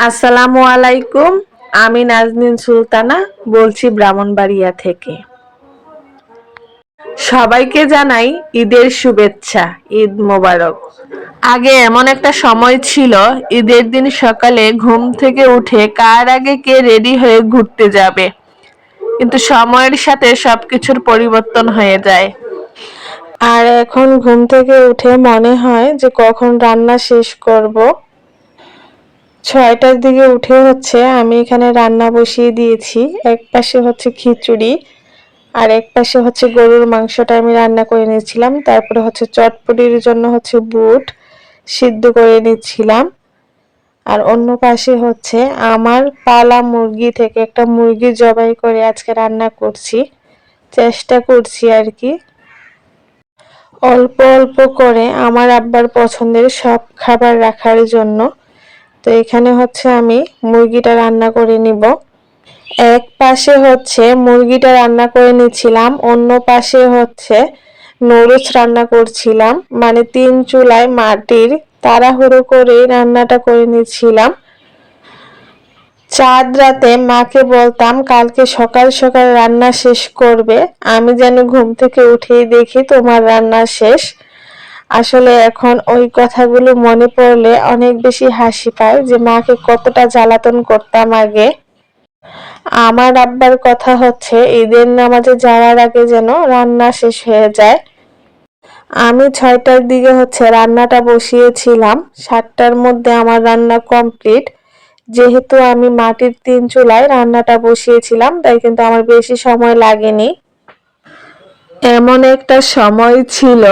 আসসালামু আলাইকুম। আমি নাজনীন সুলতানা বলছি ব্রাহ্মণবাড়িয়া থেকে। সবাইকে জানাই ঈদের শুভেচ্ছা, ঈদ মোবারক। আগে এমন একটা সময় ছিল, ঈদের দিন সকালে ঘুম থেকে উঠে কার আগে কে রেডি হয়ে ঘুরতে যাবে, কিন্তু সময়ের সাথে সবকিছুর পরিবর্তন হয়ে যায়। আর এখন ঘুম থেকে উঠে মনে হয় যে কখন রান্না শেষ করব। 6টার দিকে উঠে আমি এখানে রান্না বসিয়ে দিয়েছি। এক পাশে খিচুড়ি আর এক পাশে গরুর মাংসটা আমি রান্না করে নিয়েছিলাম। তারপরে চটপটির জন্য বুট সিদ্ধ করে নিচ্ছিলাম। আর অন্য পাশে আমার পালা মুরগি থেকে একটা মুরগি জবাই করে আজকে রান্না করছি, চেষ্টা করছি আর কি অল্প অল্প করে আমার আব্বার পছন্দের সব খাবার রাখার জন্য। তো এখানে আমি মুরগিটা রান্না করে নিব। এক পাশে মুরগিটা রান্না করে নিচ্ছিলাম, অন্য পাশে নুডলস রান্না করছিলাম। মানে 3 চুলায় মাটির তাড়াহুড়ো করে রান্নাটা করে নিচ্ছিলাম। চাঁদ রাতে মাকে বলতাম কালকে সকাল সকাল রান্না শেষ করবে, আমি যেন ঘুম থেকে উঠেই দেখি তোমার রান্না শেষ। আসলে এখন ওই কথাগুলো মনে পড়লে অনেক বেশি হাসি পায় যে মাকে কতটা জ্বালাতন করতাম আগে। আমার আব্বার কথা ঈদের নামাজে যাওয়ার আগে যেন রান্না শেষ হয়ে যায়। আমি 6টার দিকে রান্নাটা বসিয়েছিলাম, 7টার মধ্যে আমার রান্না কমপ্লিট। যেহেতু আমি মাটির 3 চুলায় রান্নাটা বসিয়েছিলাম, তাই কিন্তু আমার বেশি সময় লাগেনি। এমন একটা সময় ছিল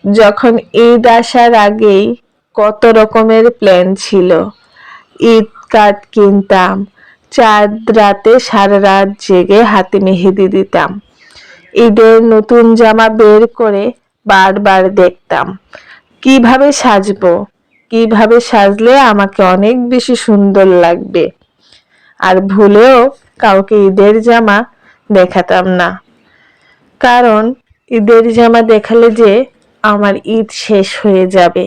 যখন ঈদ আসার আগেই কত রকমের প্ল্যান ছিল। ঈদ কার্ড কিনতাম, চাঁদ রাতে সারা রাত জেগে হাতে মেহেদি দিতাম, ঈদের নতুন জামা বের করে বারবার দেখতাম কিভাবে সাজবো, কিভাবে সাজলে আমাকে অনেক বেশি সুন্দর লাগবে। আর ভুলেও কাউকে ঈদের জামা দেখাতাম না, কারণ ঈদের জামা দেখালে যে আমার ঈদ শেষ হয়ে যাবে।